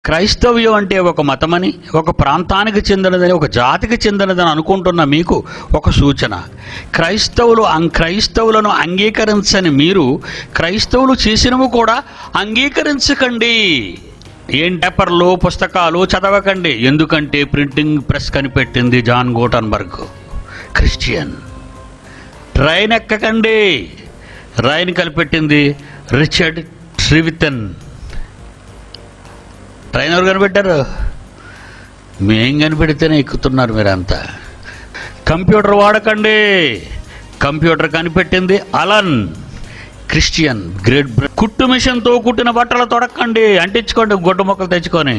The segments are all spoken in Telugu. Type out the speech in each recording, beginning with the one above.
క్రైస్తవ్యం అంటే ఒక మతమని, ఒక ప్రాంతానికి చెందినదని, ఒక జాతికి చెందినదని అనుకుంటున్న మీకు ఒక సూచన. క్రైస్తవులను అంగీకరించని మీరు క్రైస్తవులు చేసినవి కూడా అంగీకరించకండి. ఏం పేపర్లు పుస్తకాలు చదవకండి. ఎందుకంటే ప్రింటింగ్ ప్రెస్ కనిపెట్టింది జాన్ గూటన్బర్గ్, క్రిస్టియన్. ట్రైన్ ఎక్కకండి. రైన్ కనిపెట్టింది రిచర్డ్ ట్రివిథన్. ట్రైన్ ఎవరు కనిపెట్టారు? మేం కనిపెడితేనే ఎక్కుతున్నారు మీరంతా. కంప్యూటర్ వాడకండి. కంప్యూటర్ కనిపెట్టింది అలన్, క్రిస్టియన్, గ్రేట్ బ్రిటన్. కుట్టు మిషన్తో కుట్టిన బట్టలు తొడక్కండి, అంటించుకోండి గుడ్డ మొక్కలు తెచ్చుకొని.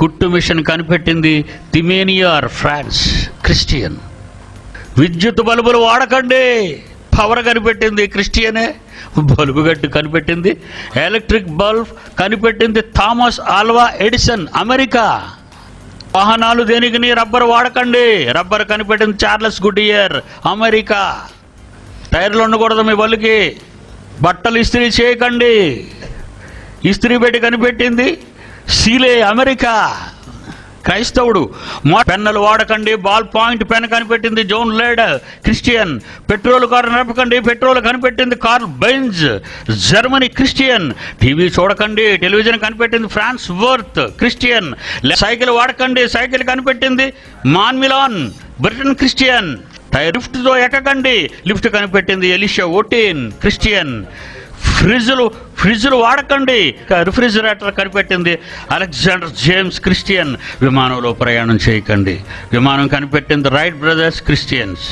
కుట్టు మిషన్ కనిపెట్టింది తిమేనియర్, ఫ్రాన్స్, క్రిస్టియన్. విద్యుత్ బల్బులు వాడకండి. పవర్ కనిపెట్టింది క్రిస్టియనే. బల్బు గట్టు కనిపెట్టింది, ఎలక్ట్రిక్ బల్బ్ కనిపెట్టింది థామస్ ఆల్వా ఎడిసన్, అమెరికా. వాహనాలు దేనికి రబ్బర్ వాడకండి. రబ్బర్ కనిపెట్టింది చార్లెస్ గుడియర్, అమెరికా. టైర్లు ఉండకూడదు మీ బల్లుకి. బట్టలు ఇస్త్రీ చేయకండి. ఇస్త్రీ పెట్టి కనిపెట్టింది సీలే, అమెరికా. క్రైస్తవుడు. పెన్నులు వాడకండి. బాల్ పాయింట్ పెన్ కనిపెట్టింది John Lader, Christian. Petrol car నడపకండి. పెట్రోల్ కనిపెట్టింది Karl Benz, Germany, Christian. TV చూడకండి. టెలివిజన్ కనిపెట్టింది ఫ్రాన్స్ వర్త్, క్రిస్టియన్. సైకిల్ వాడకండి. సైకిల్ కనిపెట్టింది మాన్మిలాన్, బ్రిటన్, క్రిస్టియన్. లిఫ్ట్తో ఎక్కకండి. లిఫ్ట్ కనిపెట్టింది ఎలిషా ఓటిన్, క్రిస్టియన్. ఫ్రిడ్జ్లు వాడకండి. రిఫ్రిజిరేటర్ కనిపెట్టింది అలెగ్జాండర్ జేమ్స్, క్రిస్టియన్. విమానంలో ప్రయాణం చేయకండి. విమానం కనిపెట్టింది రైట్ బ్రదర్స్, క్రిస్టియన్స్.